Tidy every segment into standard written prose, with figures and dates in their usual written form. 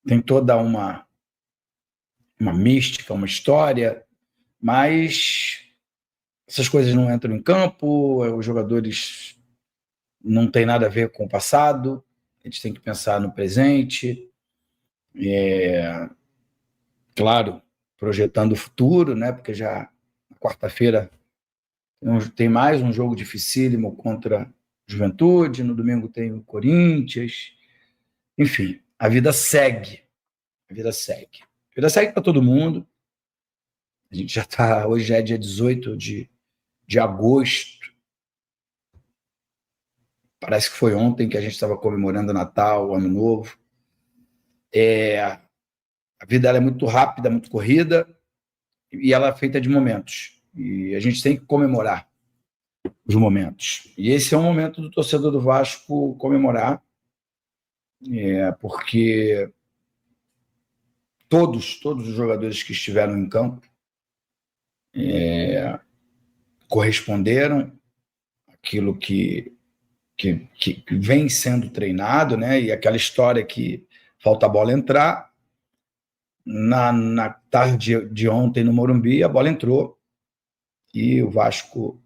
tem toda uma mística, uma história, mas essas coisas não entram em campo, os jogadores não têm nada a ver com o passado, eles têm que pensar no presente, claro, projetando o futuro, né? Porque já na quarta-feira tem mais um jogo dificílimo contra Juventude, no domingo tem o Corinthians, enfim, a vida segue, a vida segue. A vida segue para todo mundo. A gente já está, hoje já é dia 18 de agosto, parece que foi ontem que a gente estava comemorando Natal, Ano Novo. A vida ela é muito rápida, muito corrida, e ela é feita de momentos. E a gente tem que comemorar os momentos. E esse é um momento do torcedor do Vasco comemorar, porque todos os jogadores que estiveram em campo corresponderam àquilo que vem sendo treinado, né? E aquela história que falta a bola entrar. Na tarde de ontem no Morumbi, a bola entrou e o Vasco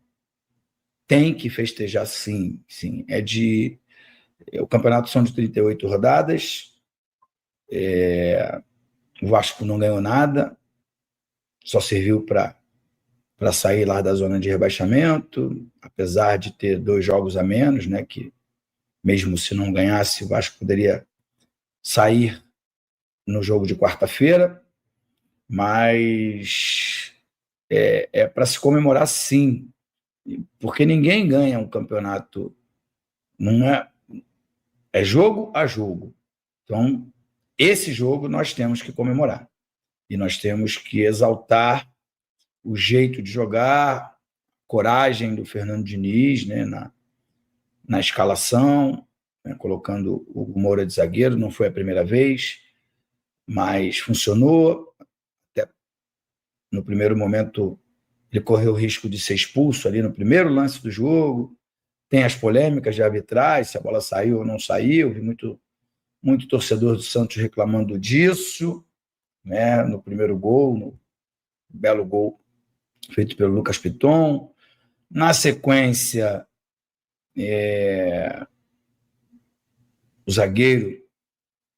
tem que festejar, sim. O campeonato são de 38 rodadas, o Vasco não ganhou nada, só serviu para sair lá da zona de rebaixamento, apesar de ter 2 jogos a menos, né, que mesmo se não ganhasse, o Vasco poderia sair no jogo de quarta-feira, mas é para se comemorar, sim, porque ninguém ganha um campeonato, não é jogo a jogo. Então, esse jogo nós temos que comemorar e nós temos que exaltar o jeito de jogar, coragem do Fernando Diniz, né, na escalação, né, colocando o Moura de zagueiro. Não foi a primeira vez, mas funcionou. Até no primeiro momento ele correu o risco de ser expulso ali no primeiro lance do jogo. Tem as polêmicas de arbitragem, se a bola saiu ou não saiu. Vi muito torcedor do Santos reclamando disso, né? No primeiro gol, no belo gol feito pelo Lucas Piton. Na sequência, o zagueiro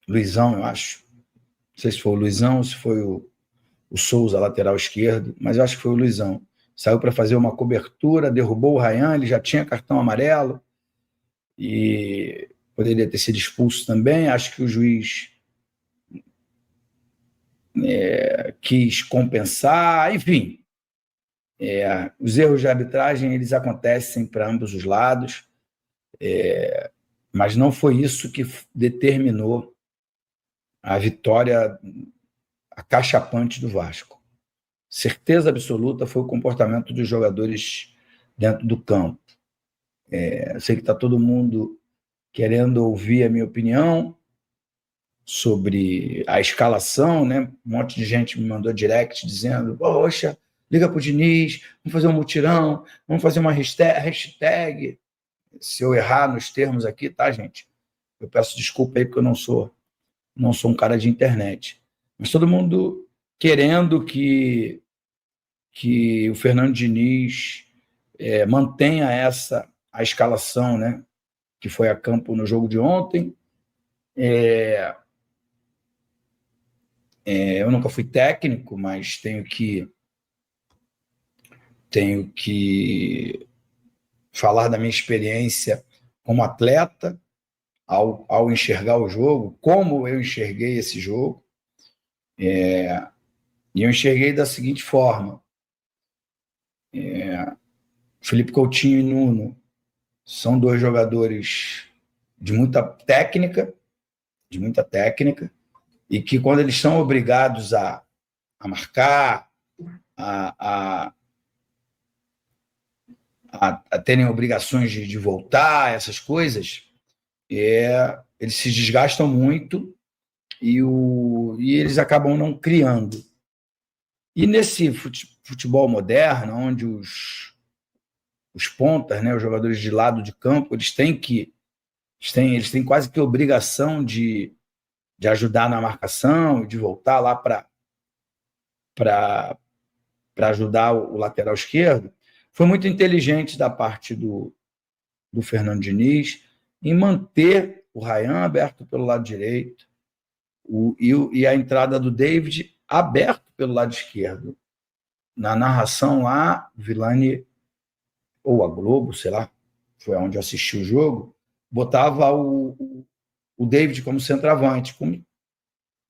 Luizão, eu acho, não sei se foi o Luizão ou se foi o Souza, lateral esquerdo, mas eu acho que foi o Luizão. Saiu para fazer uma cobertura, derrubou o Ryan, ele já tinha cartão amarelo e poderia ter sido expulso também. Acho que o juiz quis compensar, enfim. Os erros de arbitragem eles acontecem para ambos os lados, mas não foi isso que determinou a vitória acachapante do Vasco. Certeza absoluta foi o comportamento dos jogadores dentro do campo. Eu sei que está todo mundo querendo ouvir a minha opinião sobre a escalação, né? Um monte de gente me mandou direct dizendo: poxa, liga para o Diniz, vamos fazer um mutirão, vamos fazer uma hashtag. Se eu errar nos termos aqui, tá, gente? Eu peço desculpa aí porque eu não sou um cara de internet. Mas todo mundo querendo que o Fernando Diniz mantenha a escalação, né, que foi a campo no jogo de ontem. Eu nunca fui técnico, mas tenho que falar da minha experiência como atleta ao enxergar o jogo, como eu enxerguei esse jogo. E eu enxerguei da seguinte forma: Felipe Coutinho e Nuno são 2 jogadores de muita técnica, e que quando eles são obrigados a marcar, a terem obrigações de voltar, essas coisas, eles se desgastam muito e eles acabam não criando. E nesse futebol moderno, onde os pontas, né, os jogadores de lado de campo, eles têm quase que obrigação de de ajudar na marcação, de voltar lá para ajudar o lateral esquerdo, foi muito inteligente da parte do Fernando Diniz em manter o Ryan aberto pelo lado direito e a entrada do David aberto pelo lado esquerdo. Na narração lá, Villani, ou a Globo, sei lá, foi onde eu assisti o jogo, botava o David como centroavante, como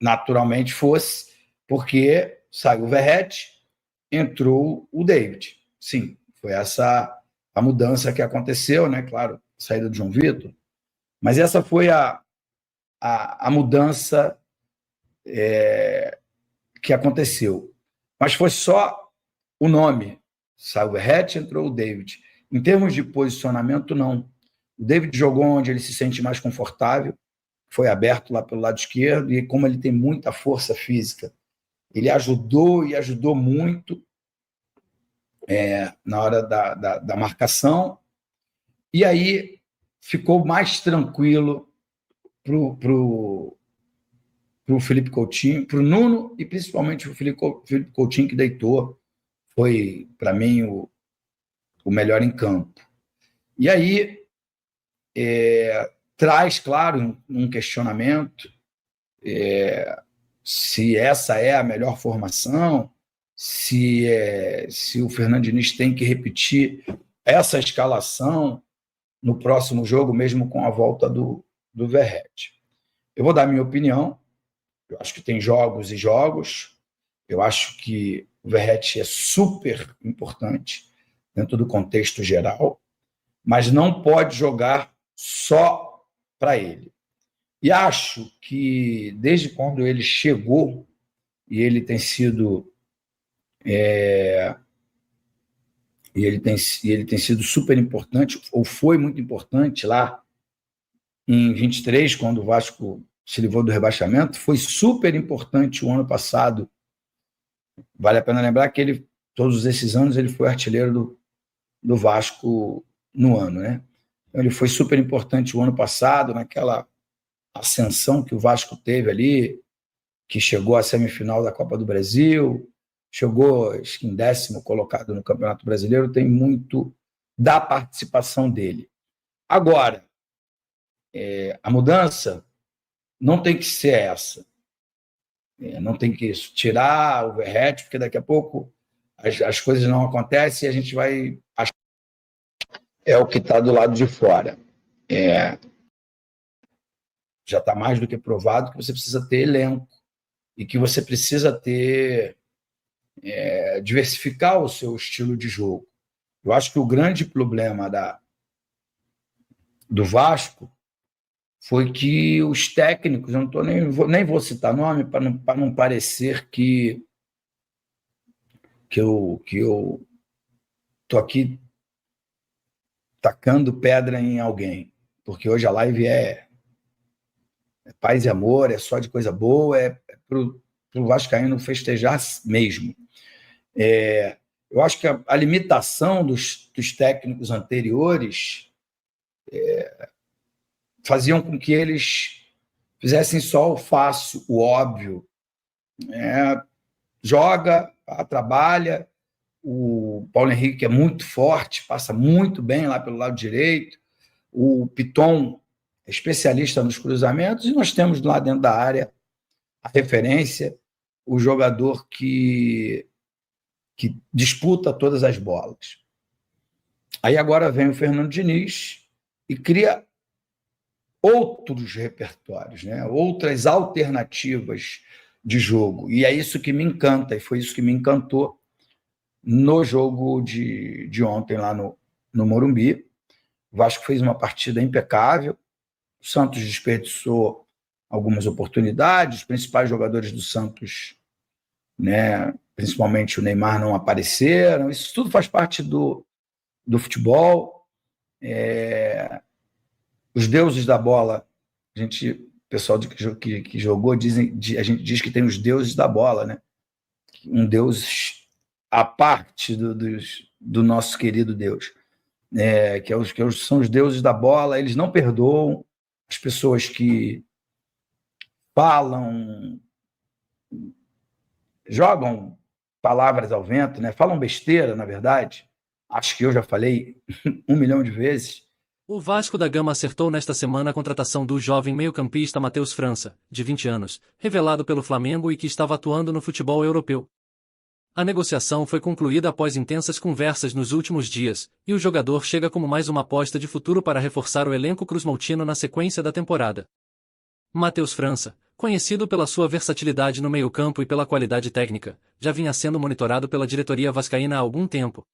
naturalmente fosse, porque saiu o Verratti, entrou o David. Sim, foi essa a mudança que aconteceu, né? Claro, saída do João Vitor, mas essa foi a mudança que aconteceu. Mas foi só o nome. Saiu o Verratti, entrou o David. Em termos de posicionamento, não. O David jogou onde ele se sente mais confortável, foi aberto lá pelo lado esquerdo, e como ele tem muita força física, ele ajudou e ajudou muito na hora da marcação, e aí ficou mais tranquilo para o Felipe Coutinho, para o Nuno e principalmente o Felipe Coutinho, que deitou, foi, para mim, o melhor em campo. E aí traz, claro, um questionamento se essa é a melhor formação, se o Fernando Diniz tem que repetir essa escalação no próximo jogo, mesmo com a volta do Verratti. Eu vou dar a minha opinião. Eu acho que tem jogos e jogos. Eu acho que o Verratti é super importante dentro do contexto geral, mas não pode jogar só para ele. E acho que desde quando ele chegou, e ele tem sido ele tem sido super importante, ou foi muito importante lá em 23, quando o Vasco se livrou do rebaixamento, foi super importante o ano passado. Vale a pena lembrar que todos esses anos, ele foi artilheiro do Vasco no ano, né? Então, ele foi super importante o ano passado, naquela ascensão que o Vasco teve ali, que chegou à semifinal da Copa do Brasil, chegou, acho que em 10º colocado no Campeonato Brasileiro, tem muito da participação dele. Agora, a mudança não tem que ser essa. Não tem que tirar o Verratti, porque daqui a pouco as coisas não acontecem e a gente vai achar é o que está do lado de fora. Já está mais do que provado que você precisa ter elenco e que você precisa ter diversificar o seu estilo de jogo. Eu acho que o grande problema do Vasco foi que os técnicos, eu nem vou citar nome para não parecer que eu estou aqui tacando pedra em alguém, porque hoje a live é paz e amor, é só de coisa boa, é para o vascaíno festejar mesmo. Eu acho que a limitação dos técnicos anteriores faziam com que eles fizessem só o fácil, o óbvio. Joga, trabalha. O Paulo Henrique é muito forte, passa muito bem lá pelo lado direito. O Piton é especialista nos cruzamentos, e nós temos lá dentro da área a referência, o jogador que disputa todas as bolas. Aí agora vem o Fernando Diniz e cria outros repertórios, né? Outras alternativas de jogo. E é isso que me encanta, e foi isso que me encantou no jogo de ontem lá no Morumbi. O Vasco fez uma partida impecável, o Santos desperdiçou algumas oportunidades, os principais jogadores do Santos, né, principalmente o Neymar, não apareceram. Isso tudo faz parte do futebol. Os deuses da bola, o pessoal que jogou, a gente diz que tem os deuses da bola, né? Um deus à parte do nosso querido Deus, que são os deuses da bola. Eles não perdoam as pessoas que falam, jogam palavras ao vento, né? Falam besteira, na verdade. Acho que eu já falei 1 milhão de vezes. O Vasco da Gama acertou nesta semana a contratação do jovem meio-campista Matheus França, de 20 anos, revelado pelo Flamengo e que estava atuando no futebol europeu. A negociação foi concluída após intensas conversas nos últimos dias, e o jogador chega como mais uma aposta de futuro para reforçar o elenco cruzmaltino na sequência da temporada. Matheus França, conhecido pela sua versatilidade no meio-campo e pela qualidade técnica, já vinha sendo monitorado pela diretoria vascaína há algum tempo.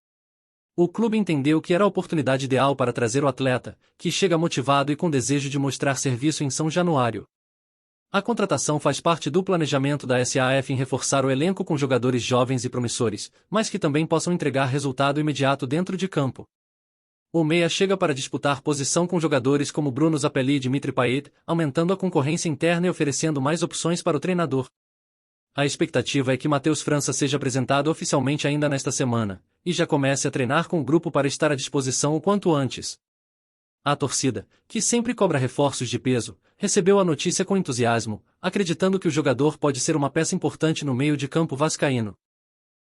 O clube entendeu que era a oportunidade ideal para trazer o atleta, que chega motivado e com desejo de mostrar serviço em São Januário. A contratação faz parte do planejamento da SAF em reforçar o elenco com jogadores jovens e promissores, mas que também possam entregar resultado imediato dentro de campo. O meia chega para disputar posição com jogadores como Bruno Zapelli e Dimitri Payet, aumentando a concorrência interna e oferecendo mais opções para o treinador. A expectativa é que Matheus França seja apresentado oficialmente ainda nesta semana, e já comece a treinar com o grupo para estar à disposição o quanto antes. A torcida, que sempre cobra reforços de peso, recebeu a notícia com entusiasmo, acreditando que o jogador pode ser uma peça importante no meio de campo vascaíno.